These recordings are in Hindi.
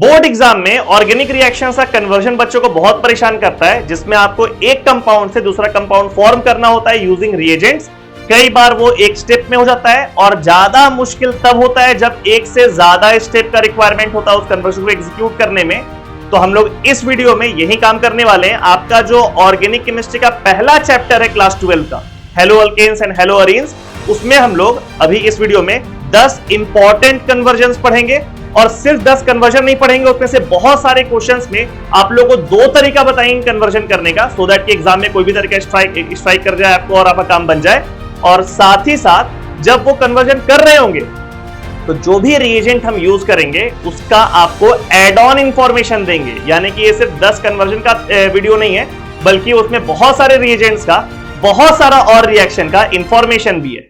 बोर्ड एग्जाम में ऑर्गेनिक रिएक्शन का कन्वर्जन बच्चों को बहुत परेशान करता है, जिसमें आपको एक कंपाउंड से दूसरा कंपाउंड फॉर्म करना होता है यूजिंग रिएजेंट्स। कई बार वो एक स्टेप में हो जाता है और ज्यादा मुश्किल तब होता है जब एक से ज्यादा स्टेप का रिक्वायरमेंट होता है उस कन्वर्जन को एग्जीक्यूट करने में। तो हम लोग इस वीडियो में यही काम करने वाले हैं। आपका जो ऑर्गेनिक केमिस्ट्री का पहला चैप्टर है क्लास 12 का, haloalkanes and haloarenes, उसमें हम लोग अभी इस वीडियो में 10 इंपॉर्टेंट कन्वर्जन्स पढ़ेंगे। और सिर्फ 10 कन्वर्जन नहीं पढ़ेंगे, उसमें से बहुत सारे क्वेश्चंस में आप लोगों को 2 तरीका बताएंगे कन्वर्जन करने का, सो दैट कि एग्जाम में कोई भी तरीका स्ट्राइक कर जाए आपको और आपका काम बन जाए। और साथ ही साथ जब वो कन्वर्जन कर रहे होंगे तो जो भी रिएजेंट हम यूज करेंगे उसका आपको एड ऑन इंफॉर्मेशन देंगे। यानी कि ये सिर्फ 10 कन्वर्जन का वीडियो नहीं है, बल्कि उसमें बहुत सारे रिएजेंट्स का, बहुत सारा और रिएक्शन का इंफॉर्मेशन भी है।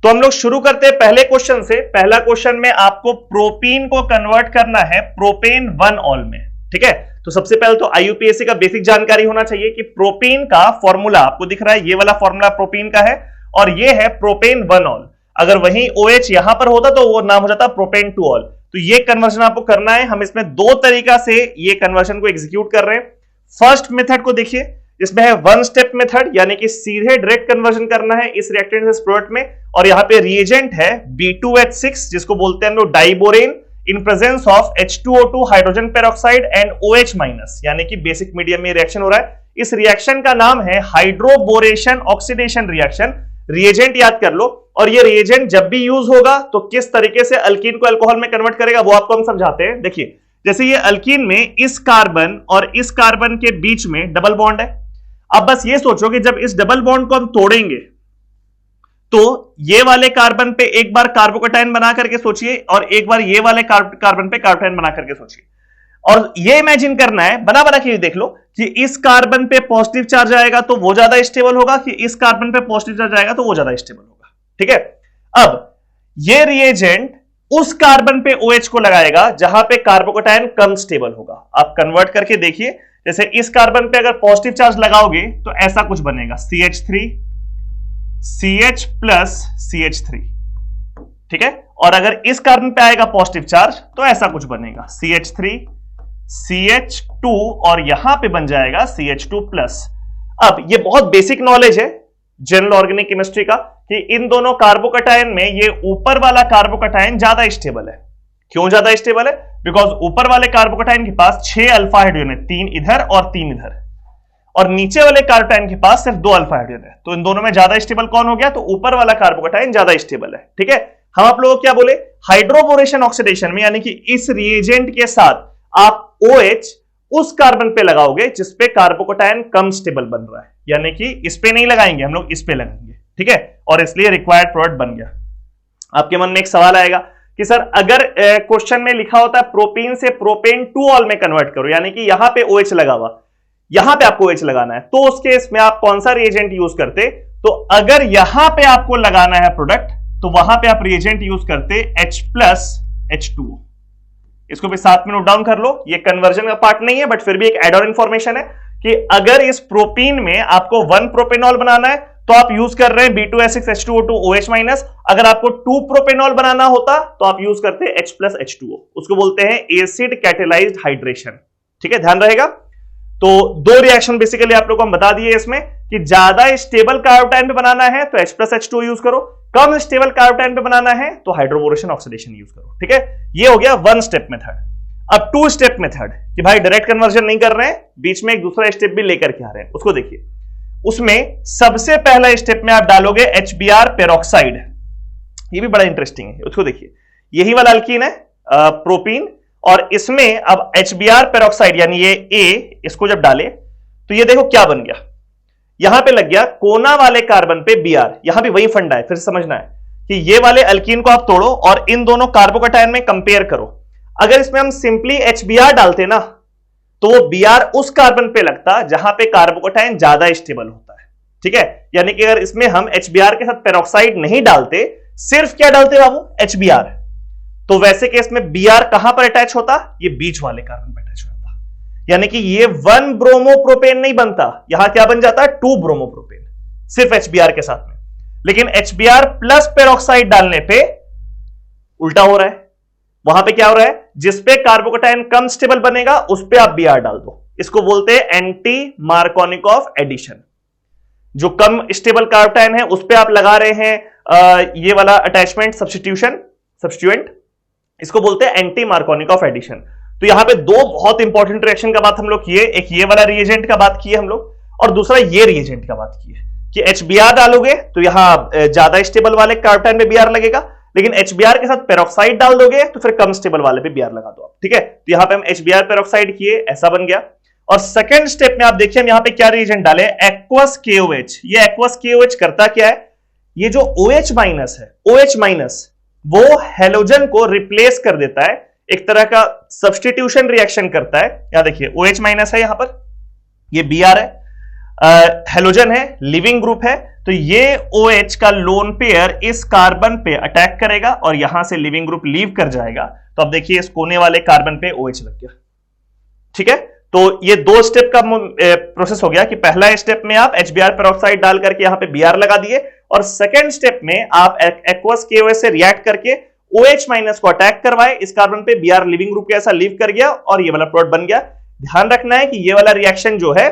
तो हम लोग शुरू करते हैं पहले क्वेश्चन से। पहला क्वेश्चन में आपको प्रोपीन को कन्वर्ट करना है प्रोपेन 1 ऑल में, ठीक है। तो सबसे पहले तो आईयूपीएससी का बेसिक जानकारी होना चाहिए कि प्रोपीन का फॉर्मूला आपको दिख रहा है, ये वाला फॉर्मूला प्रोपीन का है और ये है प्रोपेन 1 ऑल। अगर वहीं OH यहां पर होता तो वो नाम हो जाता प्रोपेन 2 ऑल। तो ये कन्वर्जन आपको करना है। हम इसमें 2 तरीका से ये कन्वर्जन को एग्जीक्यूट कर रहे हैं। फर्स्ट मेथड को देखिए, इसमें है 1 स्टेप मेथड, यानी कि सीधे डायरेक्ट कन्वर्जन करना है इस रिएक्टेंट से प्रोडक्ट में। और यहां पे रिएजेंट है B2H6, जिसको बोलते हैं हम लोग diborane, in presence of H2O2 hydrogen peroxide and OH-, यानी कि बेसिक मीडियम में रिएक्शन हो रहा है। इस रिएक्शन का नाम है हाइड्रोबोरेशन ऑक्सीडेशन रिएक्शन। रिएजेंट याद कर लो, और ये रिएजेंट जब भी यूज होगा तो किस तरीके से अल्कीन को अल्कोहल में कन्वर्ट करेगा वो आपको हम समझाते हैं। देखिए, जैसे ये अल्कीन में इस कार्बन और इस कार्बन के बीच में डबल बॉन्ड है। अब बस ये सोचो कि जब इस डबल बॉन्ड को हम तोड़ेंगे तो ये वाले कार्बन पे एक बार कार्बोकैटायन बना करके सोचिए और एक बार ये वाले कार्बन पे कार्बोकैटायन बना करके सोचिए। और ये इमेजिन करना है, बना के देख लो कि इस कार्बन पे पॉजिटिव चार्ज आएगा तो वो ज्यादा स्टेबल होगा, कि इस कार्बन पे पॉजिटिव चार्ज आएगा तो वो ज्यादा स्टेबल होगा, ठीक है। अब ये रिएजेंट उस कार्बन पे OH को लगाएगा जहां पे कार्बोकैटायन कम स्टेबल होगा। आप कन्वर्ट करके देखिए, जैसे इस कार्बन पे अगर पॉजिटिव चार्ज लगाओगे तो ऐसा कुछ बनेगा, CH3 CH प्लस CH3, ठीक है। और अगर इस कार्बन पे आएगा पॉजिटिव चार्ज तो ऐसा कुछ बनेगा, CH3 CH2 और यहां पे बन जाएगा CH2 प्लस। अब ये बहुत बेसिक नॉलेज है जनरल ऑर्गेनिक केमिस्ट्री का कि इन दोनों कार्बोकैटायन में ये ऊपर वाला कार्बोकैटायन ज्यादा स्टेबल है। क्यों ज्यादा स्टेबल है? बिकॉज ऊपर वाले कार्बोकैटायन के पास 6 अल्फा हाइड्रोजन है, 3 इधर और 3 इधर, और नीचे वाले कार्बोकैटायन के पास सिर्फ 2 अल्फा हाइड्रोजन है। तो इन दोनों में ज्यादा स्टेबल कौन हो गया? तो ऊपर वाला कार्बोकैटायन ज्यादा स्टेबल है, ठीक है। हम आप लोगों को क्या बोले, हाइड्रोबोरेशन ऑक्सीडेशन में, यानी कि इस रिएजेंट के साथ आप OH उस कार्बन पे लगाओगे जिसपे कार्बोकैटायन कम स्टेबल बन रहा है, यानी कि इस पे नहीं लगाएंगे हम लोग, इस पे लगाएंगे, ठीक है। और इसलिए रिक्वायर्ड प्रोडक्ट बन गया। आपके मन में एक सवाल आएगा कि सर अगर क्वेश्चन में लिखा होता है प्रोपीन से प्रोपेन 2 ऑल में कन्वर्ट करो, यानी कि यहां पे OH लगा हुआ, यहां पे आपको OH लगाना है, तो उस केस में आप कौन सा रिएजेंट यूज करते? तो अगर यहां पे आपको लगाना है प्रोडक्ट तो वहां पे आप रिएजेंट यूज करते H प्लस H2O। इसको भी साथ में नोट डाउन कर लो, ये कन्वर्जन का पार्ट नहीं है बट फिर भी एक एड ऑन इंफॉर्मेशन है कि अगर इस प्रोपीन में आपको 1 प्रोपेनॉल बनाना है तो आप यूज कर रहे हैं B2H6 H2O2 OH-। अगर आपको 2 प्रोपेनॉल बनाना होता तो आप यूज करते हैं H प्लस H2O। उसको बोलते हैं एसिड कैटेलाइज्ड हाइड्रेशन, ठीक है, ध्यान रहेगा। तो 2 रिएक्शन बेसिकली आप लोग को हम बता दिए इसमें कि ज्यादा स्टेबल कार्बोकैटायन पे बनाना है तो H प्लस H2O यूज करो, कम स्टेबल कार्बोकैटायन पे बनाना है तो हाइड्रोबोरेशन ऑक्सीडेशन यूज करो, ठीक है। ये हो गया 1 स्टेप मेथड। अब 2 स्टेप मेथड कि भाई डायरेक्ट कन्वर्जन नहीं कर रहे हैं, बीच में एक दूसरा स्टेप भी लेकर के आ रहे हैं, उसको देखिए। उसमें सबसे पहला स्टेप में आप डालोगे HBr पेरोक्साइड, ये भी बड़ा इंटरेस्टिंग है, उसको देखिए। यही वाला अल्कीन है प्रोपीन, और इसमें अब HBr पेरोक्साइड यानी ये A, इसको जब डाले तो ये देखो क्या बन गया, यहां पे लग गया कोना वाले कार्बन पे Br। यहां भी वही फंडा है, फिर समझना है कि ये वाले अल्कीन को आप तोड़ो और इन दोनों कार्बोकैटायन में कंपेयर करो। अगर इसमें हम सिंपली HBr डालते ना तो वो Br उस कार्बन पे लगता जहां पे कार्बोकैटायन ज्यादा स्टेबल होता है, ठीक है। यानी कि अगर इसमें हम HBr के साथ पेरोक्साइड नहीं डालते, सिर्फ क्या डालते बाबू, HBr, तो वैसे केस में Br कहां पर अटैच होता, ये बीच वाले कार्बन पर अटैच होता, यानी कि ये 1 ब्रोमोप्रोपेन नहीं बनता, यहां क्या बन जाता है 2 ब्रोमोप्रोपेन सिर्फ HBr के साथ में। लेकिन HBr प्लस पेरोक्साइड डालने पे उल्टा हो रहा है, वहां पे क्या हो रहा है, जिसपे कार्बोकैटायन कम स्टेबल बनेगा उस पे आप Br डाल दो, इसको बोलते हैं एंटी मार्कोनिकॉफ एडिशन। जो कम स्टेबल कार्बोकैटायन है उस पे आप लगा रहे हैं ये वाला अटैचमेंट सब्स्टिट्यूएंट, इसको बोलते हैं एंटी मार्कोनिकॉफ एडिशन। तो यहां पे दो बहुत इंपॉर्टेंट रिएक्शन का बात हम लोग किए, एक ये वाला रिएजेंट का बात किए हम लोग, और दूसरा ये रिएजेंट का बात किए कि HBr डालोगे तो यहां ज्यादा स्टेबल वाले कार्बोकैटायन पे Br लगेगा, लेकिन HBr के साथ पेरोक्साइड डाल दोगे तो फिर कम स्टेबल वाले पे Br लगा दो आप, ठीक है। तो यहां पे हम HBr पेरोक्साइड किए, ऐसा बन गया। और सेकंड स्टेप में आप देखिए हम यहां पे क्या रिएजेंट डाले, एक्वस KOH। ये एक्वस KOH करता क्या है, ये जो OH माइनस है, OH माइनस वो हेलोजन को रिप्लेस कर देता है, एक तरह का सब्स्टिट्यूशन रिएक्शन करता है। यहां देखिए OH माइनस है, यहां पर ये Br है, हेलोजन है, लिविंग ग्रुप है, तो ये OH का लोन पेयर इस कार्बन पे अटैक करेगा और यहां से लिविंग ग्रुप लीव कर जाएगा। तो अब देखिए इस कोने वाले कार्बन पे OH लग गया, ठीक है। तो ये दो स्टेप का प्रोसेस हो गया कि पहला स्टेप में आप HBr पेरोक्साइड डाल करके यहां पे Br लगा दिए, और सेकेंड स्टेप में आप एक्वस KOH से रिएक्ट करके OH माइनस को अटैक करवाए, इस कार्बन पे Br लिविंग ग्रुप के ऐसा लीव कर गया और ये वाला प्रोडक्ट बन गया। ध्यान रखना है कि ये वाला रिएक्शन जो है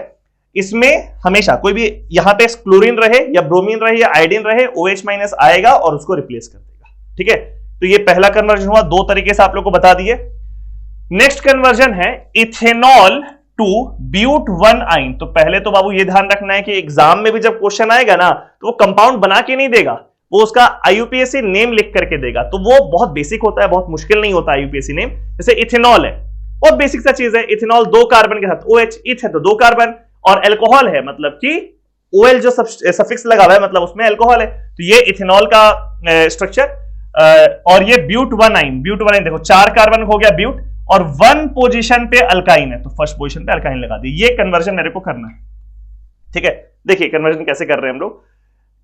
इसमें हमेशा कोई भी यहां पे क्लोरीन रहे या ब्रोमीन रहे या आयोडीन रहे, OH माइनस आएगा और उसको रिप्लेस कर देगा, ठीक है। तो ये पहला कन्वर्जन हुआ, दो तरीके से आप लोग को बता दिए। नेक्स्ट कन्वर्जन है इथेनॉल टू ब्यूट 1 आइन। तो पहले तो बाबू ये ध्यान रखना है कि एग्जाम में भी जब क्वेश्चन आएगा ना तो वो कंपाउंड बना के नहीं देगा, वो उसका IUPAC नेम लिख करके देगा, तो वो बहुत बेसिक होता है, बहुत मुश्किल नहीं होता IUPAC नेम। जैसे इथेनॉल है, बहुत बेसिक सा चीज है, इथेनॉल 2 कार्बन के साथ OH, इथ है तो 2 कार्बन, और अल्कोहल है मतलब कि OL जो सफिक्स लगा हुआ है मतलब उसमें अल्कोहल है, तो ये इथेनॉल का स्ट्रक्चर। और ये ब्यूट 1 आइन, देखो 4 कार्बन हो गया ब्यूट, और 1 पोजीशन पे अल्काइन है तो फर्स्ट पोजीशन पे अल्काइन लगा दी। ये कन्वर्जन मेरे को करना है, ठीक है। देखिए कन्वर्जन कैसे कर रहे हैं हम लोग,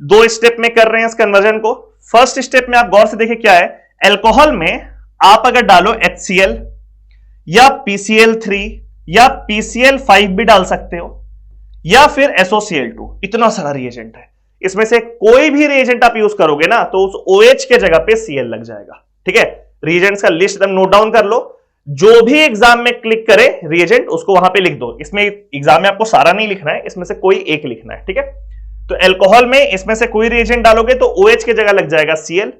2 स्टेप में कर रहे हैं इस कन्वर्जन को। फर्स्ट स्टेप में आप गौर से देखिए क्या है, अल्कोहल में आप अगर डालो HCl या PCl3 या PCl5 भी डाल सकते हो, या फिर SOCl2, इतना सारा रिएजेंट है, इसमें से कोई भी रिएजेंट आप यूज करोगे ना तो उस OH के जगह पे Cl लग जाएगा, ठीक है। रिएजेंट्स का लिस्ट एकदम नोट डाउन कर लो, जो भी एग्जाम में क्लिक करे रिएजेंट उसको वहां पे लिख दो। इसमें एग्जाम में आपको सारा नहीं लिखना है, इसमें से कोई एक लिखना है, ठीक है। तो अल्कोहल में इसमें से कोई रिएजेंट डालोगे तो OH के जगह लग जाएगा Cl।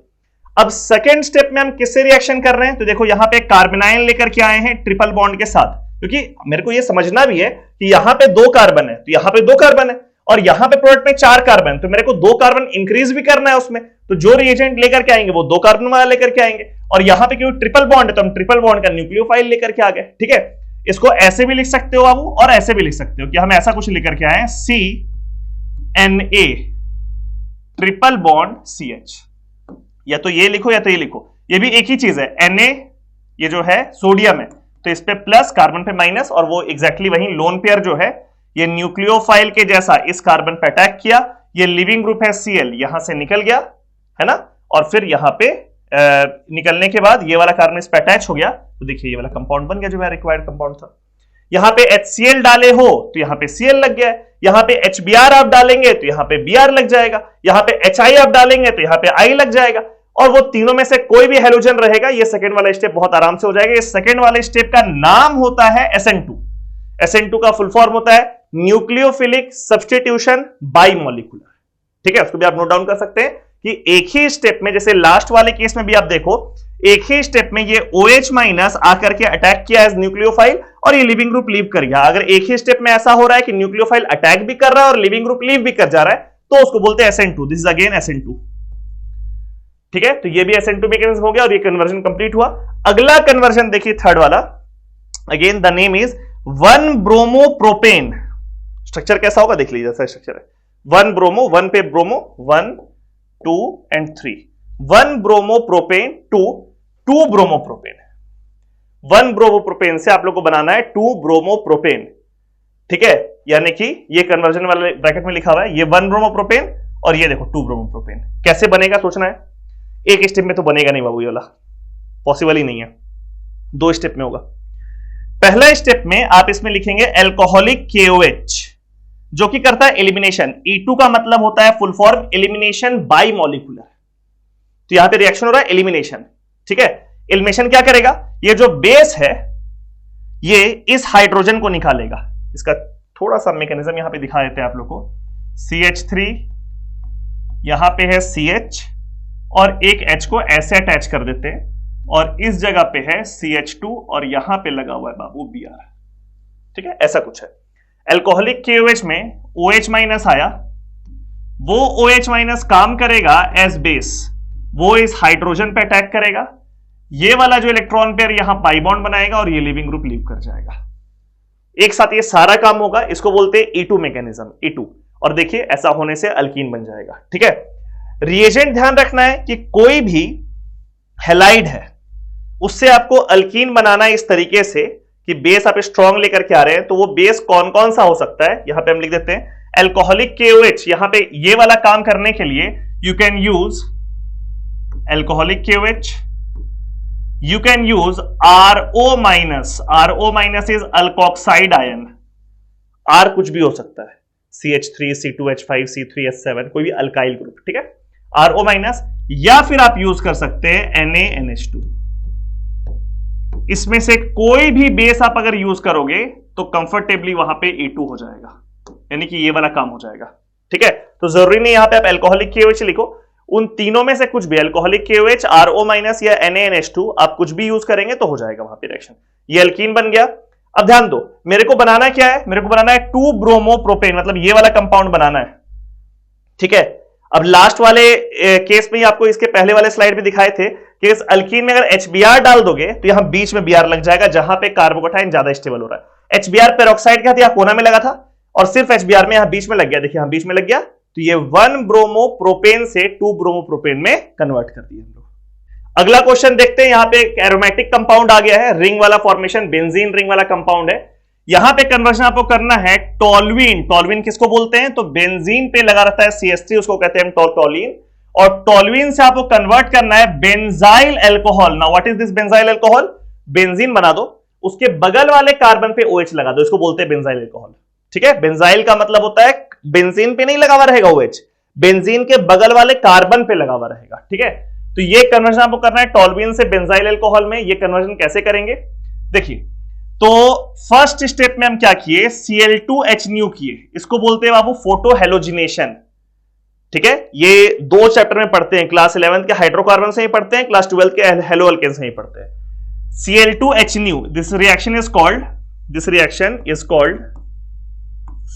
अब सेकेंड स्टेप में हम किससे रिएक्शन कर रहे हैं, तो देखो यहां पे कार्बोनाइल लेकर के आए हैं ट्रिपल बॉन्ड के साथ, क्योंकि मेरे को यह समझना भी है कि यहां पे 2 कार्बन है तो यहां पे 2 कार्बन है, और यहां पे प्रोडक्ट में 4 कार्बन, तो मेरे को 2 कार्बन इंक्रीज भी करना है उसमें, तो जो रिएजेंट लेकर के आएंगे वो 2 कार्बन वाला लेकर के आएंगे। और यहां पे क्योंकि ट्रिपल बॉन्ड है तो हम ट्रिपल बॉन्ड का न्यूक्लियोफाइल लेकर के आ गए, ठीक है। इसको ऐसे भी लिख सकते हो बाबू और ऐसे भी लिख सकते हो कि हम ऐसा कुछ लेकर के आए CNA ट्रिपल बॉन्ड CH, या तो ये लिखो या तो ये लिखो, ये भी एक ही चीज है। Na ये जो है सोडियम है तो इस पे प्लस, कार्बन पे माइनस, और वो एग्जैक्टली वही लोन पेयर जो है ये न्यूक्लियोफाइल के जैसा इस कार्बन पे अटैक किया, ये लिविंग ग्रुप है Cl, यहां से निकल गया है ना, और फिर यहां पे निकलने के बाद ये वाला कार्बन इस पे अटैच हो गया, तो देखिए ये वाला कंपाउंड बन गया जो रिक्वायर्ड कंपाउंड था। यहां पे HCl डाले हो तो यहां पे Cl लग गया, यहां पे HBr आप डालेंगे तो यहां पे Br लग जाएगा, यहां पे HI आप डालेंगे तो यहां पे I लग जाएगा, और वो तीनों में से कोई भी हेलोजन रहेगा। ये सेकंड वाला स्टेप बहुत आराम से हो जाएगा। ये सेकंड वाले स्टेप का नाम होता है SN2। SN2 का फुल फॉर्म होता है न्यूक्लियोफिलिक सब्स्टिट्यूशन बाइमोलिकुलर, ठीक है। उसको भी आप नोट डाउन कर सकते हैं कि एक ही स्टेप में, जैसे लास्ट वाले केस में भी आप देखो, एक ही स्टेप में ये OH माइनस आकर के अटैक किया एज न्यूक्लियोफाइल और ये लिविंग ग्रुप लीव कर गया। अगर एक ही स्टेप में ऐसा हो रहा है कि न्यूक्लियोफाइल अटैक भी कर रहा है और लिविंग ग्रुप लीव भी कर जा रहा है तो उसको बोलते हैं SN2। This is again SN2, ठीक है। तो ये भी SN2 मैकेनिज्म हो गया और ये कन्वर्जन कंप्लीट हुआ। अगला कन्वर्जन देखिए थर्ड वाला, again the name is 1 bromopropane. Structure कैसा होगा देख लीजिए, स्ट्रक्चर है 1 ब्रोमो, 1 पे bromo, 1 2 and 3, 1 bromopropane to 2 bromopropane. 1 bromopropane से आप लोग को बनाना है 2 ब्रोमोप्रोपेन, ठीक है। यानी कि ये कन्वर्जन वाले ब्रैकेट में लिखा हुआ है, ये 1 ब्रोमोप्रोपेन और ये देखो 2 ब्रोमोप्रोपेन। कैसे बनेगा सोचना है, एक स्टेप में तो बनेगा नहीं बाबू, ये वाला पॉसिबल ही नहीं है, 2 स्टेप में होगा। पहला स्टेप में आप इसमें लिखेंगे एल्कोहलिक KOH, जो कि करता है एलिमिनेशन। E2 का मतलब होता है full form elimination by molecular, तो यहां पे रिएक्शन हो रहा है एलिमिनेशन, ठीक है। एलिमिनेशन क्या करेगा, ये जो बेस है ये इस हाइड्रोजन को निकालेगा। इसका थोड़ा सा मैकेनिज्म यहां पे दिखा देते हैं आप लोग को। CH3 यहां पे है CH और एक H को ऐसे अटैच कर देते हैं और इस जगह पे है CH2 और यहां पे लगा हुआ है बाबू Br, ठीक है, ऐसा कुछ है। एल्कोहलिक KOH में OH माइनस आया, वो OH माइनस काम करेगा एज बेस, वो इस हाइड्रोजन पे अटैक करेगा, ये वाला जो इलेक्ट्रॉन पेयर यहां पाई बॉन्ड बनाएगा और ये लिविंग ग्रुप लीव कर जाएगा। एक साथ ये सारा काम होगा, इसको बोलते हैं E2 मैकेनिज्म, E2। और देखिए ऐसा होने से अल्कीन बन जाएगा, ठीक है। रिएजेंट ध्यान रखना है कि कोई भी हैलाइड है उससे आपको अल्कीन बनाना है इस तरीके से कि बेस आप स्ट्रॉन्ग लेकर के आ रहे हैं, तो वो बेस कौन कौन सा हो सकता है, यहां पे हम लिख देते हैं एल्कोहलिक KOH। यहां पे ये वाला काम करने के लिए you can use alcoholic KOH, you can use RO minus, RO minus is alkoxide ion, R कुछ भी हो सकता है, CH3, C2H5, C3H7, कोई भी अल्काइल ग्रुप, ठीक है, RO माइनस, या फिर आप यूज कर सकते हैं NaNH2। इसमें से कोई भी बेस आप अगर यूज करोगे तो कंफर्टेबली वहां पे E2 हो जाएगा, यानी कि ये वाला काम हो जाएगा, ठीक है। तो जरूरी नहीं यहां पे आप एल्कोहलिक KOH लिखो, उन तीनों में से कुछ भी, एल्कोहलिक KOH, RO माइनस या NaNH2, आप कुछ भी यूज करेंगे तो हो जाएगा वहां पे रिएक्शन। ये अल्कीन बन गया। अब ध्यान दो, मेरे को बनाना क्या है, मेरे को बनाना है 2 ब्रोमोप्रोपेन, मतलब ये वाला कंपाउंड बनाना है, ठीक है। अब लास्ट वाले केस में आपको इसके पहले वाले स्लाइड में दिखाए थे कि इस अल्कीन में अगर HBr डाल दोगे तो यहां बीच में Br लग जाएगा, जहां पे कार्बोकटाइन ज्यादा स्टेबल हो रहा है। HBr पेरोक्साइड क्या था, कोना में लगा था और सिर्फ HBr में यहां बीच में लग गया, देखिए यहां बीच में लग गया, तो ये 1 ब्रोमोप्रोपेन से 2 ब्रोमोप्रोपेन में कन्वर्ट कर दिया हम लोग। अगला क्वेश्चन देखते हैं, यहां पे एक एरोमेटिक कंपाउंड आ गया है, रिंग वाला फॉर्मेशन, बेंजीन रिंग वाला कंपाउंड है। यहां पे कन्वर्जन आपको करना है टोल्यूइन। टोल्यूइन किसको बोलते हैं, तो बेंजीन पे लगा रहता है CH3, उसको कहते हैं टोल्यूइन, और टोल्यूइन से आपको कन्वर्ट करना है benzyl alcohol. Now what is this benzyl alcohol, benzene बना दो, उसके बगल वाले कार्बन पे OH लगा दो, इसको बोलते हैं बेंजाइल अल्कोहल, ठीक है। बेंजाइल का मतलब होता है बेंजीन पे नहीं लगा हुआ रहेगा OH, बेंजीन के बगल वाले कार्बन पे लगा हुआ रहेगा, ठीक है। तो ये कन्वर्जन आपको करना है टोल्यूइन से बेंजाइल अल्कोहल में। ये कन्वर्जन कैसे करेंगे, देखिए, तो फर्स्ट स्टेप में हम क्या किए, Cl2H किए, इसको बोलते हैं बाबू फोटो हेलोजिनेशन, ठीक है। ये 2 चैप्टर में पढ़ते हैं, क्लास 11 के हाइड्रोकार्बन से ही पढ़ते हैं, क्लास 12 के हेलो अल्केन से ही पढ़ते हैं। Cl2H, this reaction is called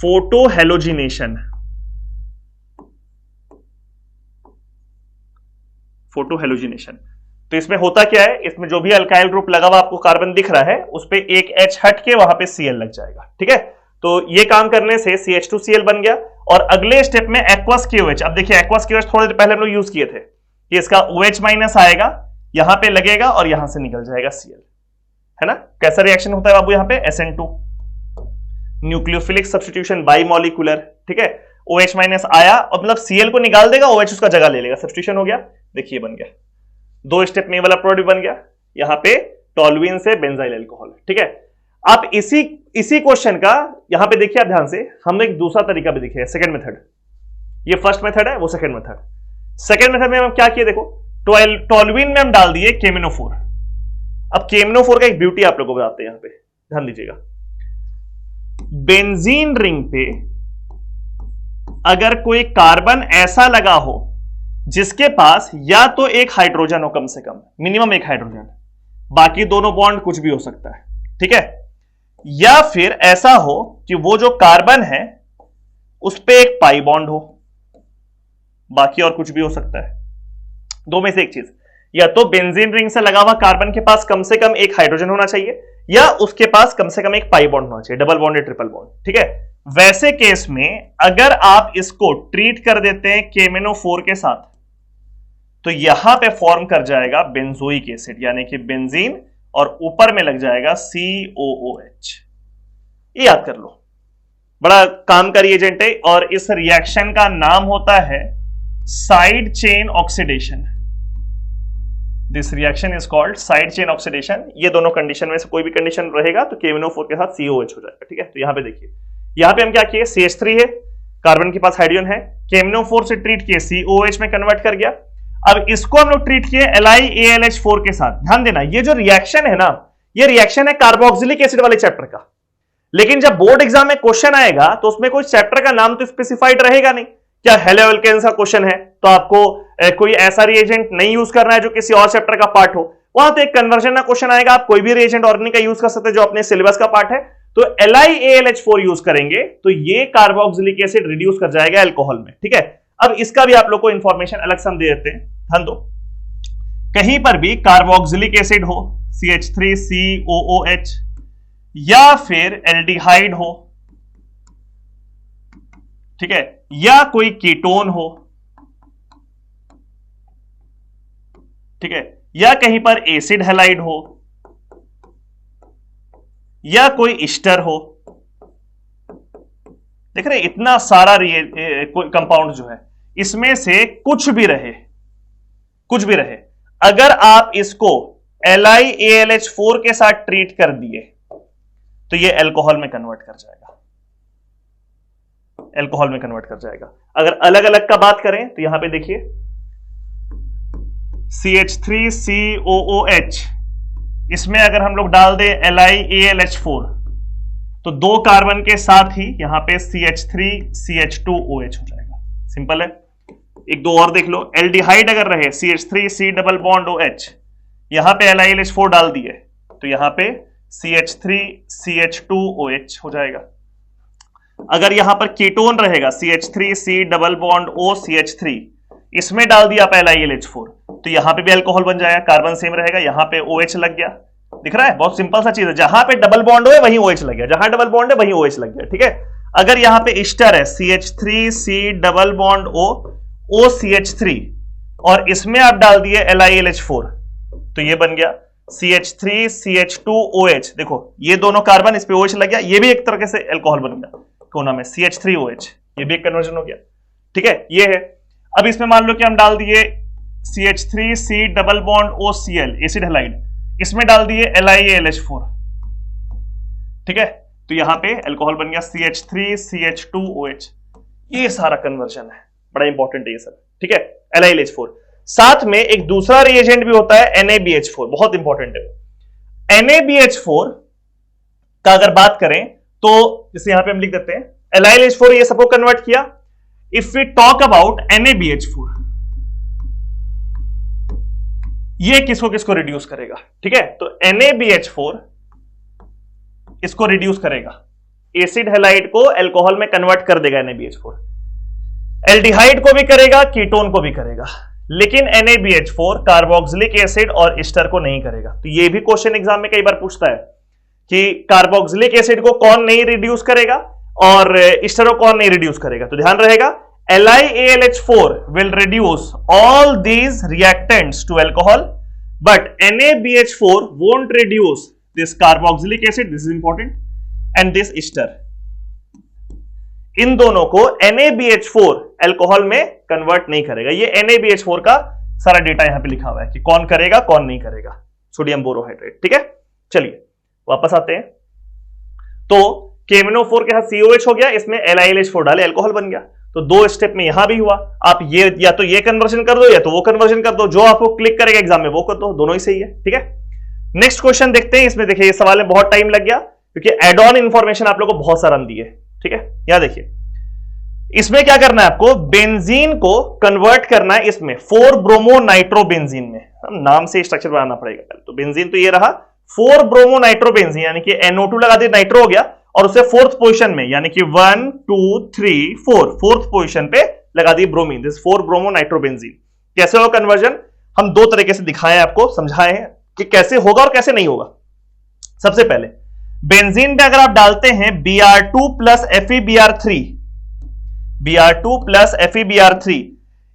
photo halogenation, photo halogenation. तो इसमें होता क्या है, इसमें जो भी अल्काइल ग्रुप लगा हुआ आपको कार्बन दिख रहा है, उस पे एक H हट के वहां पे Cl लग जाएगा, ठीक है। तो ये काम करने से CH2Cl बन गया। और अगले स्टेप में एक्वस KOH। अब देखिए एक्वस KOH थोड़ी देर पहले हम लोग यूज किए थे कि इसका OH माइनस आएगा, यहां पे लगेगा और यहां से निकल जाएगा Cl, है ना। कैसा रिएक्शन होता है बाबू यहां पे, SN2, nucleophilic substitution by molecular, ठीक है। OH माइनस आया और मतलब Cl को निकाल देगा, OH उसका जगह ले लेगा, सब्स्टिट्यूशन हो गया, देखिए बन गया। 2 स्टेप में वाला प्रोडक्ट बन गया, यहां पे टोल्यूइन से बेंजाइल अल्कोहल, ठीक है। आप इसी क्वेश्चन का यहां पे देखिए आप ध्यान से, हम एक दूसरा तरीका भी दिखे, सेकंड मेथड। ये फर्स्ट मेथड है, वो सेकंड मेथड। सेकंड मेथड में हम क्या किए, देखो टोल्यूइन में हम डाल दिए केमिनोफोर। अब केमिनोफोर का एक ब्यूटी आप लोगों को बताते हैं, यहां पे ध्यान दीजिएगा। बेंजीन रिंग पे अगर कोई कार्बन ऐसा लगा हो जिसके पास या तो एक हाइड्रोजन हो, कम से कम मिनिमम एक हाइड्रोजन, बाकी दोनों बॉन्ड कुछ भी हो सकता है, ठीक है, या फिर ऐसा हो कि वो जो कार्बन है उस पे एक पाई बॉन्ड हो, बाकी और कुछ भी हो सकता है। 2 में से एक चीज, या तो बेंजीन रिंग से लगा हुआ कार्बन के पास कम से कम एक हाइड्रोजन होना चाहिए, या उसके पास कम से कम एक पाई बॉन्ड होना चाहिए, डबल बॉन्ड या ट्रिपल बॉन्ड, ठीक है। वैसे केस में अगर आप इसको ट्रीट कर देते हैं केमिनोफोर के साथ, तो यहां पे फॉर्म कर जाएगा बेंजोइक एसिड, यानी कि बेंजीन, और ऊपर में लग जाएगा COOH। ये याद कर लो, बड़ा काम का रिएजेंट है, और इस रिएक्शन का नाम होता है side chain oxidation. This reaction is called side chain oxidation. ये दोनों कंडीशन में से कोई भी कंडीशन रहेगा तो KMnO4 के साथ COH हो जाएगा। ठीक है, तो यहां पे देखिए, यहां पे हम क्या किए, CH3 है, कार्बन के पास हाइड्रोजन है, KMnO4 से ट्रीट किए, COH में कन्वर्ट कर गया। अब इसको हम लोग ट्रीट किए LiAlH4 के साथ। ध्यान देना, ये जो रिएक्शन है ना, ये रिएक्शन है कार्बोक्सिलिक एसिड वाले चैप्टर का, लेकिन जब बोर्ड एग्जाम में क्वेश्चन आएगा तो उसमें कोई चैप्टर का नाम तो स्पेसिफाइड रहेगा नहीं। क्या हेलो एल्केन्स का क्वेश्चन है तो आपको कोई ऐसा रिएजेंट नहीं यूज करना है जो किसी और चैप्टर का पार्ट हो, वहां तो एक कन्वर्जन का क्वेश्चन आएगा, आप कोई भी रिएजेंट ऑर्गेनिक का यूज कर सकते हैं जो अपने सिलेबस का पार्ट है। तो LiAlH4 यूज करेंगे तो ये कार्बोक्सिलिक एसिड रिड्यूस कर जाएगा अल्कोहल में। ठीक है, अब इसका भी आप लोग को इंफॉर्मेशन अलग से हम दे देते हैं, ध्यान दो। कहीं पर भी कार्बोक्सिलिक एसिड हो, CH3COOH, या फिर एल्डिहाइड हो, ठीक है, या कोई कीटोन हो, ठीक है, या कहीं पर एसिड हैलाइड हो, या कोई ईस्टर हो। देख रहे, इतना सारा कंपाउंड जो है, इसमें से कुछ भी रहे, कुछ भी रहे, अगर आप इसको LiAlH4 के साथ ट्रीट कर दिए तो ये अल्कोहल में कन्वर्ट कर जाएगा, अल्कोहल में कन्वर्ट कर जाएगा। अगर अलग अलग का बात करें तो यहां पे देखिए, CH3COOH, इसमें अगर हम लोग डाल दें LiAlH4 तो दो कार्बन के साथ ही यहां पे CH3CH2OH हो जाएगा। सिंपल है। एक दो और देख लो, एल्डिहाइड अगर रहे CH3C डबल बॉन्ड OH, यहां पे LiAlH4 डाल दिए तो यहां पे CH3CH2OH हो जाएगा। अगर यहां पर कीटोन रहेगा CH3C डबल बॉन्ड OCH3, इसमें डाल दिया आप LiAlH4 तो यहां पे भी अल्कोहल बन जाएगा, कार्बन सेम रहेगा, यहां पे OH लग गया। दिख रहा है, बहुत सिंपल सा चीज है, जहां पे डबल बॉन्ड हो वहीं OH लग गया, जहां डबल बॉन्ड है वहीं OH लग गया। ठीक है, अगर यहां पे ईस्टर है CH3C डबल बॉन्ड OCH3 और इसमें आप डाल दिए LiAlH4 तो ये बन गया CH3CH2OH। देखो ये दोनों कार्बन, इस पे OH लग गया, ये भी एक तरह से अल्कोहल बन गया, कौन नाम है, CH3OH, ये भी एक कन्वर्जन हो गया। ठीक है, ये है। अब इसमें मान लो कि हम डाल दिए CH3C double bond OCl, acid halide, इसमें डाल दिए LiAlH4। ठीक है, तो यहां पे अल्कोहल बन गया CH3CH2OH। ये सारा कन्वर्जन है, बड़ा इंपॉर्टेंट है ये सब। ठीक है, LiAlH4। साथ में एक दूसरा रिएजेंट भी होता है NaBH4, बहुत इंपॉर्टेंट है। NaBH4 का अगर बात करें तो जैसे यहां पे हम लिख देते हैं LiAlH4, ये सबको कन्वर्ट किया। If we talk about NaBH4, ये किसको किसको रिड्यूस करेगा? ठीक है, तो NaBH4 इसको रिड्यूस करेगा, एसिड हैलाइड को अल्कोहल में कन्वर्ट कर देगा NaBH4, एल्डिहाइड को भी करेगा, कीटोन को भी करेगा, लेकिन NaBH4 कार्बोक्सिलिक एसिड और ईस्टर को नहीं करेगा। तो ये भी क्वेश्चन एग्जाम में कई बार पूछता है कि कार्बोक्सिलिक एसिड को कौन नहीं रिड्यूस करेगा और ईस्टर को कौन नहीं रिड्यूस करेगा। तो ध्यान रहेगा, LiAlH4 will reduce all these reactants to alcohol, but NaBH4 won't reduce this carboxylic acid, this is important, and this ester. इन दोनों को NaBH4 अल्कोहल में कन्वर्ट नहीं करेगा। ये NaBH4 का सारा डेटा यहां पे लिखा हुआ है कि कौन करेगा कौन नहीं करेगा, सोडियम बोरोहाइड्रेट। ठीक है, चलिए वापस आते हैं। तो KMnO4 के साथ COH हो गया, इसमें LiAlH4 डाले, अल्कोहल बन गया। तो दो स्टेप में यहां भी हुआ, आप ये या तो ये कन्वर्जन कर दो या तो वो कन्वर्जन कर दो, जो आपको क्लिक करेगा एग्जाम में वो कर दो, दोनों ही सही है। ठीक है, नेक्स्ट क्वेश्चन देखते हैं। इसमें देखिए ये सवाल में बहुत टाइम लग गया क्योंकि एड ऑन इंफॉर्मेशन आप लोग को बहुत सारा दी है। ठीक है, यहां देखिए, इसमें क्या करना है आपको, बेंजीन को कन्वर्ट करना है इसमें 4-ब्रोमो-नाइट्रोबेंजीन में। नाम से स्ट्रक्चर बनाना पड़ेगा। तो बेंजीन तो ये रहा 4-ब्रोमो-नाइट्रोबेंजीन, यानी कि NO2 लगा दिया, नाइट्रो हो गया, और उसे फोर्थ पोजीशन में यानी कि 1 2 3 4 फोर्थ पोजीशन पे लगा दी ब्रोमीन, दिस 4-ब्रोमो-नाइट्रोबेंजीन। कैसे होगा कन्वर्जन, हम दो तरीके से दिखाए आपको, समझाए हैं कि कैसे होगा और कैसे नहीं होगा। सबसे पहले बेंजीन पे अगर आप डालते हैं Br2 plus FeBr3, Br2 plus FeBr3,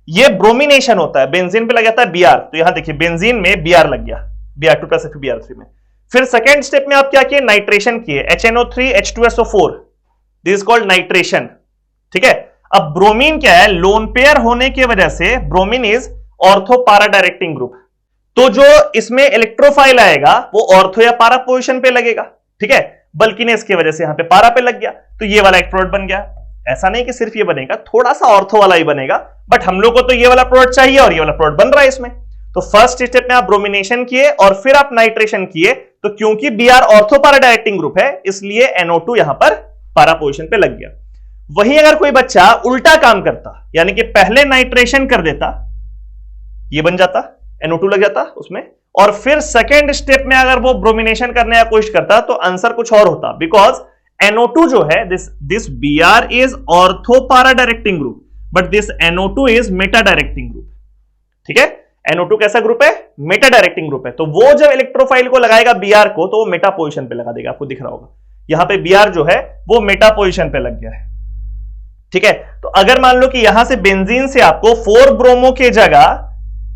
ये ब्रोमिनेशन होता है। बेंजीन पे लग जाता है Br, तो यहां देखिए बेंजीन में Br लग गया, Br2 प्लस FeBr3 में। फिर सेकेंड स्टेप में आप क्या किए, नाइट्रेशन किए, HNO3 H2SO4, this is called nitration. ठीक है, अब ब्रोमीन क्या है, लोन पेयर होने की वजह से ब्रोमीन इज ऑर्थो पारा डायरेक्टिंग ग्रुप। तो जो इसमें इलेक्ट्रोफाइल आएगा वो ऑर्थो या पारा पोजीशन पे लगेगा, ठीक है, बल्किनेस की वजह से यहां पे पारा पे लग गया, तो ये वाला एक प्रोडक्ट बन गया। ऐसा नहीं कि सिर्फ ये बनेगा, थोड़ा सा ऑर्थो वाला ही बनेगा, बट हम लोग को तो ये वाला प्रोडक्ट चाहिए और ये वाला प्रोडक्ट बन रहा है इसमें। तो फर्स्ट स्टेप में आप ब्रोमिनेशन किए और फिर आप नाइट्रेशन किए, तो क्योंकि Br ऑर्थो पारा डायरेक्टिंग ग्रुप है इसलिए NO2 यहां पर पारा पोजीशन पे लग गया। वहीं अगर कोई बच्चा उल्टा काम करता, यानी कि पहले नाइट्रेशन कर देता, ये बन जाता, NO2 लग जाता उसमें, और फिर सेकेंड स्टेप में अगर वो ब्रोमिनेशन करने की कोशिश करता तो आंसर कुछ और होता, बिकॉज NO2 जो है दिस Br इज ऑर्थो पारा directing group but this NO2 is Meta directing group, ठीक है। NO2 कैसा ग्रुप है? मेटा डायरेक्टिंग ग्रुप है। तो वो जब इलेक्ट्रोफाइल को लगाएगा Br को तो वो मेटा पोजीशन पे लगा देगा, आपको दिख रहा होगा यहां पे Br जो है वो मेटा पोजीशन पे लग गया है, ठीक है। तो अगर मान लो कि यहां से बेंजीन से आपको 4 ब्रोमो के जगह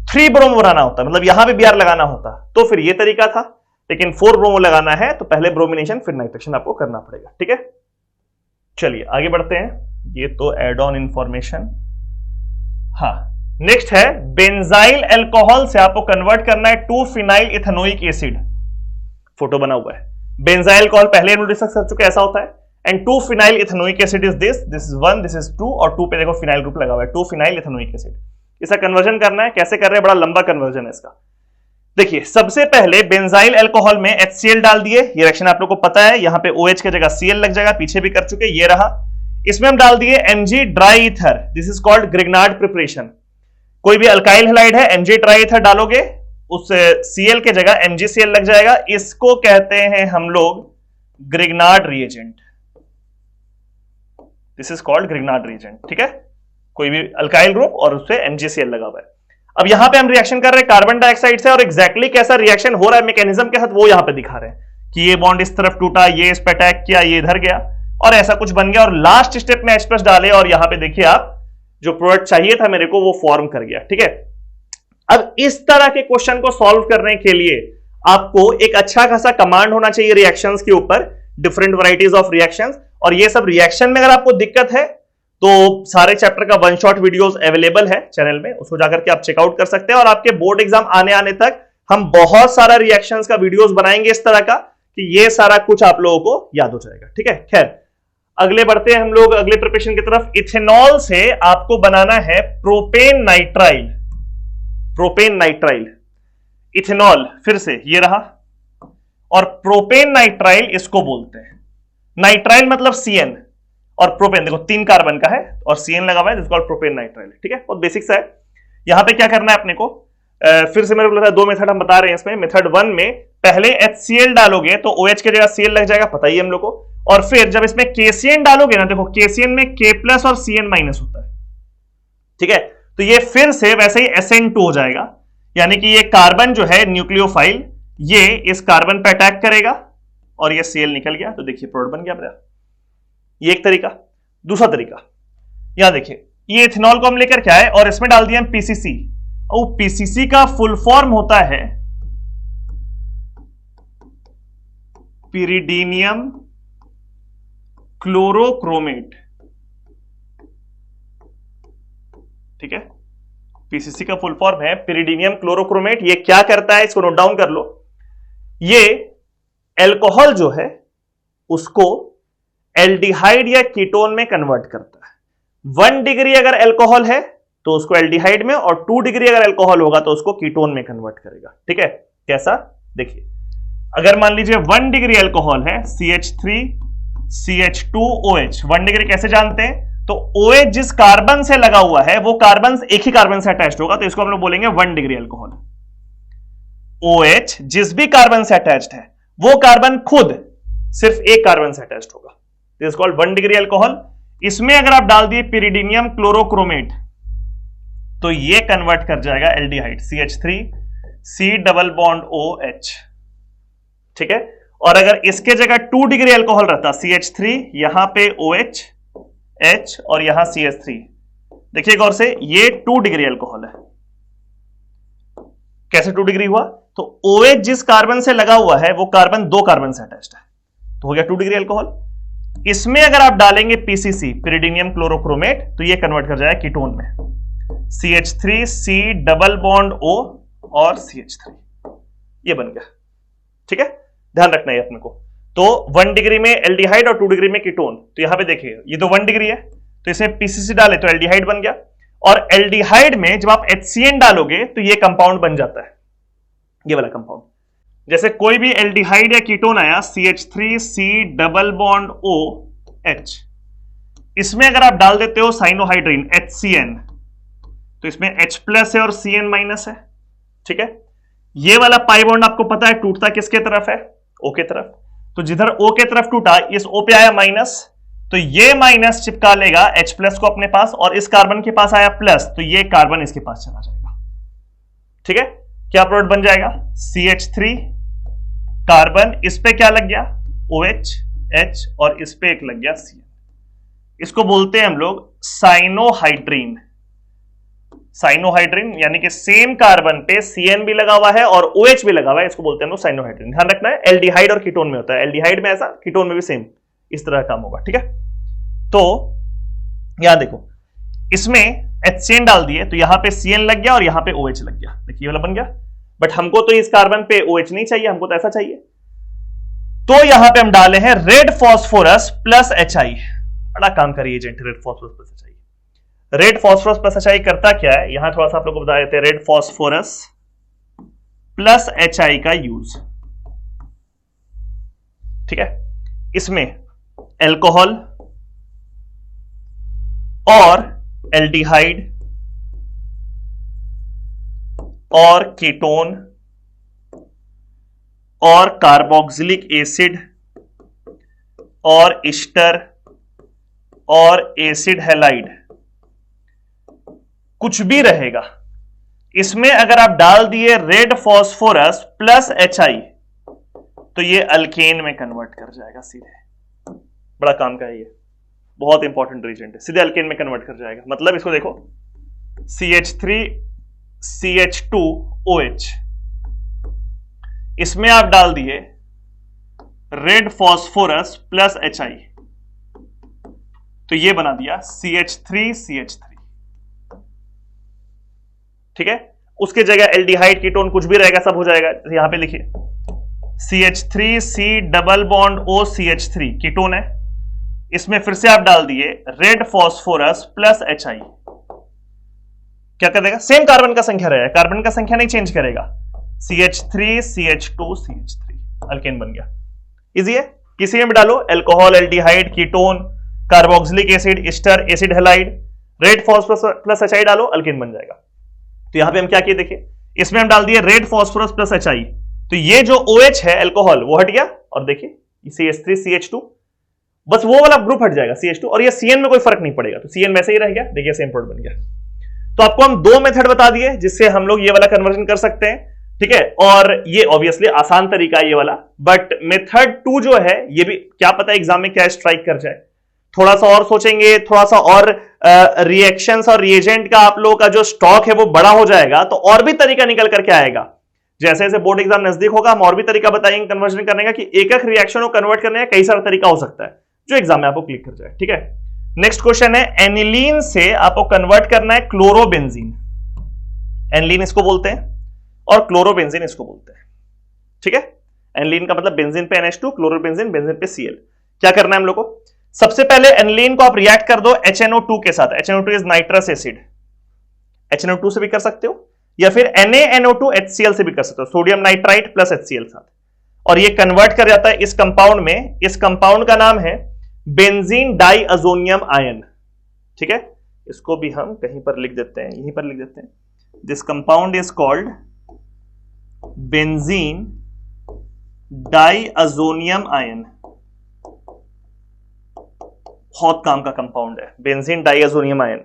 3 ब्रोमो बनाना होता, मतलब यहां पे Br लगाना होता, तो फिर ये तरीका था, लेकिन 4 ब्रोमो लगाना है तो पहले ब्रोमिनेशन फिर नाइट्रेशन आपको करना पड़ेगा, ठीक है। चलिए आगे बढ़ते हैं, ये तो एड ऑन इंफॉर्मेशन। हाँ, नेक्स्ट है बेंजाइल अल्कोहल से आपको कन्वर्ट करना है 2-फिनाइल इथेनोइक एसिड। फोटो बना हुआ है, बेंजाइल अल्कोहल पहले हम डिस्कस कर चुके ऐसा होता है, and two phenyl ethanoic acid is this is 1, this is 2, और 2 पे देखो फिनाइल ग्रुप लगा हुआ है, 2-फिनाइल इथेनोइक एसिड। इसका कन्वर्जन करना है, कैसे कर रहे हैं, बड़ा लंबा कन्वर्जन है इसका। देखिए सबसे पहले बेंजाइल अल्कोहल में HCl डाल दिए, ये रिएक्शन आप लोग को पता है, यहां पे OH की जगह Cl लग जाएगा, पीछे भी कर चुके, ये रहा। इसमें हम डाल दिए Mg dry ether, this is called Grignard preparation. कोई भी अल्काइल हैलाइड है, Mg ड्राई ईथर डालोगे, उस Cl के जगह MgCl लग जाएगा, इसको कहते हैं हम लोग Grignard reagent, this is called Grignard reagent, ठीक है। कोई भी अल्काइल ग्रुप और उससे MgCl लगा हुआ है। अब यहां पे हम रिएक्शन कर रहे हैं कार्बन डाइऑक्साइड से, और एग्जैक्टली कैसा रिएक्शन हो रहा है मैकेनिज्म के साथ वो यहां पे दिखा रहे हैं कि ये बॉन्ड इस तरफ टूटा, ये इस पे अटैक किया, ये इधर गया, और ऐसा कुछ बन गया, और लास्ट स्टेप में H+ डाले, और यहां पे देखिए आप जो प्रोडक्ट चाहिए था मेरे को वो फॉर्म कर गया, ठीक है। अब इस तरह के क्वेश्चन को सॉल्व करने के लिए आपको एक अच्छा खासा कमांड होना चाहिए रिएक्शंस के ऊपर, डिफरेंट वैरायटीज ऑफ रिएक्शंस, और ये सब रिएक्शन में अगर आपको दिक्कत है तो सारे चैप्टर का 1 शॉट वीडियोस अवेलेबल है चैनल में, उसको जाकर के आप चेकआउट कर सकते हैं। और आपके बोर्ड एग्जाम आने तक हम बहुत सारा रिएक्शंस का वीडियोस बनाएंगे इस तरह का कि ये सारा कुछ आप लोगों को याद हो जाएगा, ठीक है। खैर अगले बढ़ते हैं हम लोग अगले प्रिपरेशन की तरफ। इथेनॉल से आपको बनाना है propane nitrile, propane nitrile, ethanol फिर से ये रहा, और प्रोपेन नाइट्राइल इसको बोलते हैं। नाइट्राइल मतलब CN, और प्रोपेन देखो 3 कार्बन का है और CN लगा हुआ है, जिसको प्रोपेन नाइट्राइल, ठीक है। बहुत बेसिक सा है। यहां पे क्या करना है अपने को, फिर से मेरे को लगा 2 मेथड हम बता रहे हैं इसमें। मेथड 1 में पहले HCl डालोगे तो OH की जगह Cl लग जाएगा, पता ही हम लोग को, और फिर जब इसमें KCN डालोगे ना, देखो KCN में K+ और CN- होता है, ठीक है। तो ये फिर से वैसे ही SN2 हो जाएगा, यानी कि ये कार्बन जो है न्यूक्लियोफाइल, ये इस कार्बन पे अटैक करेगा और ये Cl निकल गया, तो देखिए प्रोडक्ट बन गया मेरा। ये एक तरीका। दूसरा तरीका, यहां देखिए ये इथेनॉल को हम लेकर क्या है और इसमें डाल दिया PCC, और PCC का फुल फॉर्म होता है पिरिडीनियम क्लोरोक्रोमेट, ठीक है। PCC का फुल फॉर्म है पिरिडीनियम क्लोरोक्रोमेट। ये क्या करता है इसको नोट डाउन कर लो। ये अल्कोहल जो है उसको एल्डिहाइड या कीटोन में कन्वर्ट करता है। 1 डिग्री अगर अल्कोहल है तो उसको एल्डिहाइड में, और 2 डिग्री अगर अल्कोहल होगा तो उसको कीटोन में कन्वर्ट करेगा, ठीक है। कैसा, देखिए अगर मान लीजिए 1 डिग्री अल्कोहल है, CH3 CH2OH, 1 डिग्री कैसे जानते हैं, तो OH जिस कार्बन से लगा हुआ है वो कार्बन एक ही कार्बन से अटैच्ड होगा, तो इसको हम लोग बोलेंगे 1 डिग्री अल्कोहल। OH जिस भी कार्बन से अटैच्ड है वो कार्बन खुद सिर्फ एक कार्बन से अटैच्ड होगा, this is called 1 degree alcohol. इसमें अगर आप डाल दिए पिरिडीनियम क्लोरोक्रोमेट तो ये कन्वर्ट कर जाएगा एल्डिहाइड, CH3 C+OH, ठीक है। और अगर इसके जगह 2 डिग्री अल्कोहल रहता, CH3 यहां पे OH H और यहां CH3, देखिए गौर से, ये 2 डिग्री अल्कोहल है। कैसे 2 डिग्री हुआ, तो OH जिस कार्बन से लगा हुआ है वो कार्बन 2 कार्बन से अटैच्ड है, तो हो गया 2 डिग्री अल्कोहल। इसमें अगर आप डालेंगे PCC पिरिडीनियम क्लोरोक्रोमेट तो ये कन्वर्ट कर जाएगा कीटोन में, CH3 C+O और CH3, ये बन गया। ठीक है, ध्यान रखना है अपने को। तो 1 डिग्री में एल्डिहाइड और 2 डिग्री में कीटोन। तो यहां पे देखिए ये तो 1 डिग्री है, तो इसमें PCC डाले तो एल्डिहाइड बन गया। और एल्डिहाइड में जब आप HCN डालोगे तो ये कंपाउंड बन जाता है, ये वाला कंपाउंड। जैसे कोई भी एल्डिहाइड या कीटोन आया CH3C डबल बॉन्ड OH, इसमें अगर आप डाल देते हो साइनोहाइड्रिन HCN, तो इसमें H प्लस है और CN माइनस है। ठीक है, ये वाला पाई बॉन्ड आपको पता है टूटता किसके तरफ है, O के तरफ। तो जिधर O के तरफ टूटा, इस O पे आया माइनस, तो ये माइनस चिपका लेगा H प्लस को अपने पास, और इस कार्बन के पास आया प्लस, तो ये कार्बन इसके पास चला जाएगा। ठीक है, क्या प्रोडक्ट बन जाएगा, CH3 कार्बन, इस पे क्या लग गया OH H, और इस पे एक लग गया CN। इसको बोलते हैं हम लोग साइनोहाइड्रीन। साइनोहाइड्रीन यानी कि सेम कार्बन पे CN भी लगा हुआ है और OH भी लगा हुआ है, इसको बोलते हैं हम लोग साइनोहाइड्रीन। ध्यान रखना है, एल्डिहाइड और कीटोन में होता है, एल्डिहाइड में ऐसा, कीटोन में भी सेम इस तरह काम होगा। ठीक है, तो यहां देखो, इसमें HCN डाल दिए तो यहां पे CN लग गया और यहां पे OH लग गया, देखिए वाला बन गया। बट हमको तो इस कार्बन पे OH नहीं चाहिए, हमको तो ऐसा चाहिए। तो यहां पे हम डाले हैं रेड फॉस्फोरस प्लस HI। बड़ा काम करिए agent red phosphorus plus HI। Red phosphorus plus HI करता क्या है, यहां थोड़ा सा आप लोग को बता देते हैं। रेड फॉस्फोरस प्लस HI का यूज, ठीक है, इसमें एल्कोहल और एल्डिहाइड और कीटोन और कार्बोक्सिलिक एसिड और ईस्टर और एसिड हैलाइड, कुछ भी रहेगा इसमें अगर आप डाल दिए रेड फॉस्फोरस प्लस HI, तो ये अल्केन में कन्वर्ट कर जाएगा सीधे। बड़ा काम का है ये, बहुत इंपॉर्टेंट रीजेंट है, सीधे अल्केन में कन्वर्ट कर जाएगा। मतलब इसको देखो, CH3CH2OH, इसमें आप डाल दिए रेड फॉस्फोरस प्लस HI, तो ये बना दिया CH3CH3। ठीक है, उसके जगह एल्डिहाइड कीटोन कुछ भी रहेगा, सब हो जाएगा। यहां पे लिखिए CH3C double bond OCH3 ketone है, इसमें फिर से आप डाल दिए रेड फॉस्फोरस प्लस HI, क्या कर देगा, सेम कार्बन का संख्या रहेगा, कार्बन का संख्या नहीं चेंज करेगा। CH3CH2CH3 अल्केन बन गया। इजी है, किसी में भी डालो, alcohol, aldehyde, ketone, carboxylic acid, Easter, acid halide, red phosphorus plus HI डालो, अल्केन बन जाएगा। तो यहां पे हम क्या किए, देखिए इसमें हम डाल दिए रेड फॉस्फोरस प्लस HI, तो ये जो OH है अल्कोहल वो हट गया, और देखिए CH3CH2, बस वो वाला ग्रुप हट जाएगा CH2, और ये CN में कोई फर्क नहीं पड़ेगा, तो CN वैसे ही रह गया। देखिए सेम प्रोडक्ट बन गया। तो आपको हम दो मेथड बता दिए जिससे हम लोग ये वाला कन्वर्जन कर सकते हैं। ठीक है, और ये ऑब्वियसली आसान तरीका है ये वाला, बट मेथड 2 जो है ये भी क्या पता एग्जाम में क्या स्ट्राइक कर जाए। थोड़ा सा और सोचेंगे, थोड़ा सा और रिएक्शंस और रिएजेंट का आप लोगों का जो स्टॉक है वो बड़ा हो जाएगा, तो और भी तरीका निकल करके आएगा। जैसे जैसे बोर्ड एग्जाम नजदीक होगा हम और भी तरीका बताएंगे कन्वर्जन करने का, कि एक एक रिएक्शन को कन्वर्ट करने का कई सारा तरीका हो सकता है जो एग्जाम में आपको क्लिक कर जाए। ठीक है, नेक्स्ट क्वेश्चन है, एनिलीन से आपको कन्वर्ट करना है क्लोरोबेंजीन। एनिलीन इसको बोलते हैं और क्लोरोबेंजीन इसको बोलते हैं। ठीक है, एनिलीन का मतलब बेंजीन पे NH2, क्लोरोबेंजीन बेंजीन पे Cl। क्या करना है हम लोग को, सबसे पहले एनिलीन को आप रिएक्ट कर दो HNO2 के साथ। HNO2 is nitrous acid, HNO2 से भी कर सकते हो या फिर NaNO2 HCl से भी कर सकते हो, सोडियम नाइट्राइट प्लस HCl साथ, और ये कन्वर्ट कर जाता है इस कंपाउंड में। इस कंपाउंड का नाम है बेंजीन डाइअजोनियम आयन। ठीक है, इसको भी हम कहीं पर लिख देते हैं, यहीं पर लिख देते हैं, this compound is called benzene diazonium ion. बहुत काम का कंपाउंड है बेंजीन डाइअजोनियम आयन।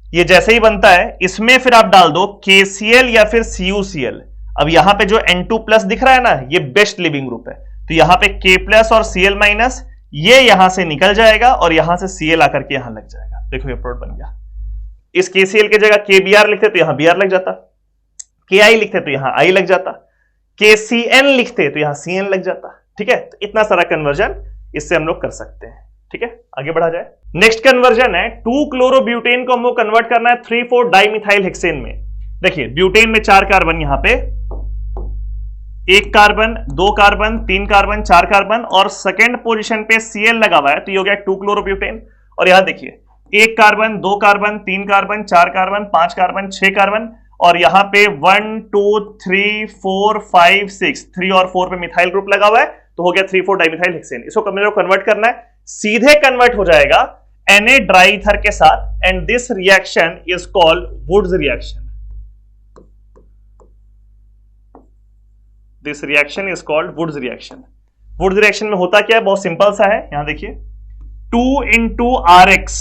ये जैसे ही बनता है इसमें फिर आप डाल दो KCl या फिर CuCl। अब यहां पे जो N2 प्लस दिख रहा है ना, ये बेस्ट लिविंग ग्रुप है, तो यहां पे K प्लस और Cl माइनस ये यहां से निकल जाएगा और यहां से Cl आकर के यहां लग जाएगा। देखो ये प्रोडक्ट बन गया। इस KCl की जगह KBr लिखते तो यहां Br लग जाता, Ki लिखते तो यहां I लग जाता, KCN लिखते तो यहां CN लग जाता। ठीक है, तो इतना सारा कन्वर्जन इससे हम लोग कर सकते हैं। ठीक है, आगे बढ़ा जाए। नेक्स्ट कन्वर्जन है 2 क्लोरोब्यूटेन को हमको कन्वर्ट करना है 3,4 डाइमिथाइल हेक्सेन में। देखिए ब्यूटेन में 4 कार्बन, यहां पे 1 कार्बन, 2 कार्बन, 3 कार्बन, 4 कार्बन और सेकेंड पोजीशन पे Cl लगा हुआ है, तो ये हो गया 2 क्लोरोब्यूटेन। और यहां देखिए 1 carbon, 2 carbon, 3 carbon, 4 carbon, 5 carbon, 6 carbon और यहां पे 1 2 3 4 5 6 3 और 4 पे मिथाइल ग्रुप लगा हुआ है, तो हो गया 3,4 डाइमिथाइल हेक्सेन। इसको कन्वर्ट करना है, सीधे कन्वर्ट हो जाएगा Na ड्राई ईथर के साथ and this reaction is called Wurtz reaction. This reaction is called Wurtz reaction. Wurtz reaction में होता क्या है, बहुत सिंपल सा है, यहां देखिए 2 into Rx,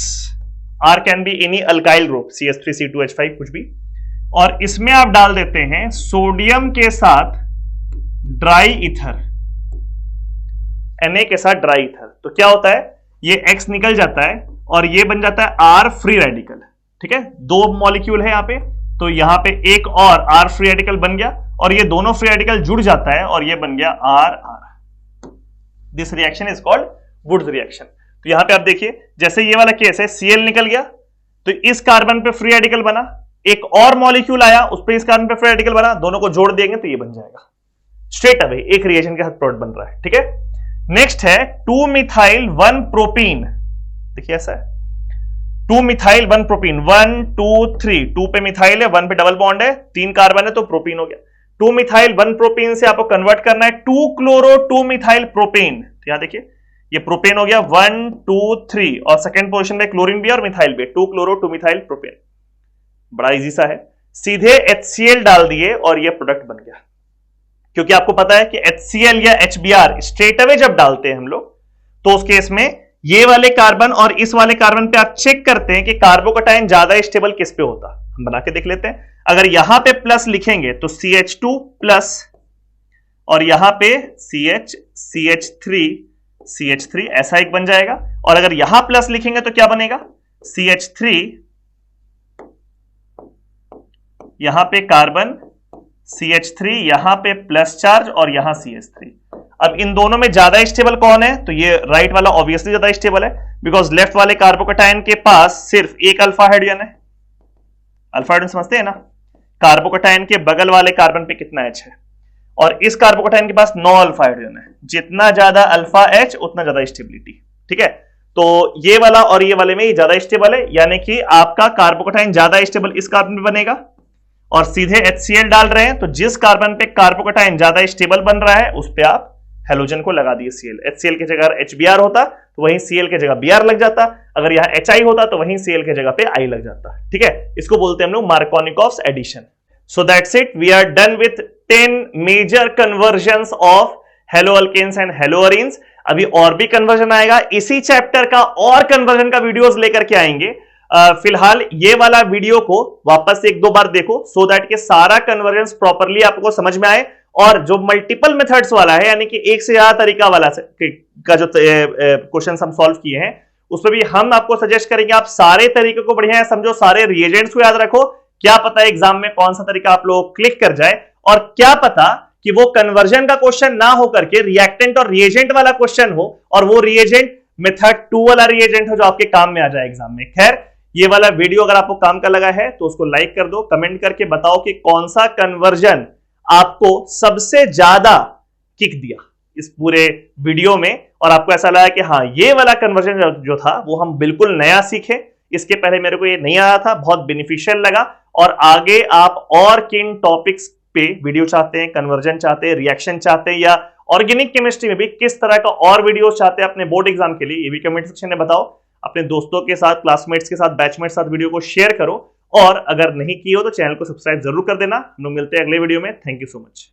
R can be any alkyl group CH3C2H5 कुछ भी, और इसमें आप डाल देते हैं सोडियम के साथ ड्राई ईथर, Na के साथ ड्राई ईथर, तो क्या होता है ये X निकल जाता है और ये बन जाता है R फ्री रेडिकल। ठीक है, 2 मॉलिक्यूल है यहां पे, तो यहां पे एक और R फ्री रेडिकल बन गया और ये दोनों फ्री रेडिकल जुड़ जाता है और ये बन गया R। This reaction is called Wurtz reaction. तो यहां पे आप देखिए जैसे ये वाला केस है, Cl निकल गया तो इस कार्बन पे फ्री रेडिकल बना, एक और मॉलिक्यूल आया उस पे इस कार्बन पे फ्री रेडिकल बना, दोनों को जोड़ देंगे तो ये बन जाएगा स्ट्रेट अवे एक रिएजेंट के साथ प्रोडक्ट बन रहा है। ठीक है, नेक्स्ट है 2 मिथाइल 1 प्रोपीन। देखिए ऐसा है 2 मिथाइल 1 प्रोपीन, 1 2 3, 2 पे मिथाइल है, 1 पे डबल बॉन्ड है, 3 कार्बन है तो प्रोपीन हो गया। 2 मिथाइल 1 प्रोपीन से आपको कन्वर्ट करना है 2 क्लोरो 2 मिथाइल प्रोपेन। तो यहां देखिए ये प्रोपेन हो गया 1 2 3 और सेकंड पोजीशन में क्लोरीन भी और मिथाइल भी, 2 क्लोरो 2 मिथाइल प्रोपेन। बड़ा इजी सा है, सीधे HCl डाल दिए और ये प्रोडक्ट बन गया। क्योंकि आपको पता है कि HCl या HBr स्ट्रेट अवे जब डालते हैं हम लोग, तो उस केस में ये वाले कार्बन और इस वाले कार्बन पे आप चेक करते हैं कि कार्बोकैटायन ज्यादा स्टेबल किस पे होता। हम बना के देख लेते हैं, अगर यहां पे प्लस लिखेंगे तो CH2 प्लस और यहां पे CH CH3 ऐसा एक बन जाएगा, और अगर यहां प्लस लिखेंगे तो क्या बनेगा CH3, यहां पे कार्बन CH3, यहां पे प्लस चार्ज और यहां CH3। अब इन दोनों में ज्यादा स्टेबल कौन है, तो ये राइट वाला ऑब्वियसली ज्यादा स्टेबल है, बिकॉज लेफ्ट वाले कार्बोकैटायन के पास सिर्फ एक अल्फा हाइड्रोजन है। अल्फा हाइड्रोजन समझते हैं ना, कार्बोकैटायन के बगल वाले कार्बन पे कितना H है, और इस कार्बोकैटायन के पास 9 अल्फा हाइड्रोजन है। जितना ज्यादा अल्फा H उतना ज्यादा स्टेबिलिटी। ठीक है, तो ये वाला और ये वाले में ये ज्यादा स्टेबल है, यानी कि आपका कार्बोकैटायन ज्यादा स्टेबल इस कार्बन में बनेगा, और सीधे HCl डाल रहे हैं तो जिस कार्बन पे कार्बोकैटायन ज्यादा स्टेबल बन रहा है उस पे आप हेलोजन को लगा दिए Cl। HCl की जगह HBr होता तो वहीं Cl की जगह Br लग जाता, अगर यहां HI होता तो वहीं Cl की जगह पे I लग जाता। ठीक है, इसको बोलते हैं हम लोग Markovnikov's addition. So that's it, we are done with 10 major conversions of haloalkanes and haloarenes. अभी और भी कन्वर्जन आएगा, इसी चैप्टर का और कन्वर्जन का वीडियोस लेकर के आएंगे। फिलहाल ये वाला वीडियो को वापस से 1-2 बार देखो, सो दैट कि सारा कन्वर्जेंस प्रॉपरली आपको समझ में आए, और जो मल्टीपल मेथड्स वाला है यानी कि एक से ज्यादा तरीका वाला का जो क्वेश्चन हम सॉल्व किए हैं उसमें भी हम आपको सजेस्ट करेंगे आप सारे तरीके को बढ़िया समझो, सारे रिएजेंट्स को याद रखो। क्या पता एग्जाम में कौन सा तरीका आप लोग क्लिक कर जाए, और क्या पता कि वो कन्वर्जन का क्वेश्चन ना हो करके रिएक्टेंट और रिएजेंट वाला क्वेश्चन हो, और वो रिएजेंट मेथड 2 वाला रिएजेंट हो जो आपके काम में आ जाए एग्जाम में। खैर, ये वाला वीडियो अगर आपको काम का लगा है तो उसको लाइक कर दो, कमेंट करके बताओ कि कौन सा कन्वर्जन आपको सबसे ज्यादा किक दिया इस पूरे वीडियो में, और आपको ऐसा लगा कि हाँ ये वाला कन्वर्जन जो था वो हम बिल्कुल नया सीखे, इसके पहले मेरे को ये नहीं आया था, बहुत बेनिफिशियल लगा। और आगे आप और किन टॉपिक्स पे वीडियो चाहते हैं, कन्वर्जन चाहते हैं, रिएक्शन चाहते हैं, या ऑर्गेनिक केमिस्ट्री में भी किस तरह का और वीडियो चाहते हैं अपने बोर्ड एग्जाम के लिए, ये भी कमेंट सेक्शन में बताओ। अपने दोस्तों के साथ, क्लासमेट्स के साथ, बैचमेट्स के साथ वीडियो को शेयर करो, और अगर नहीं की हो तो चैनल को सब्सक्राइब जरूर कर देना। हम लोग मिलते हैं अगले वीडियो में। Thank you so much.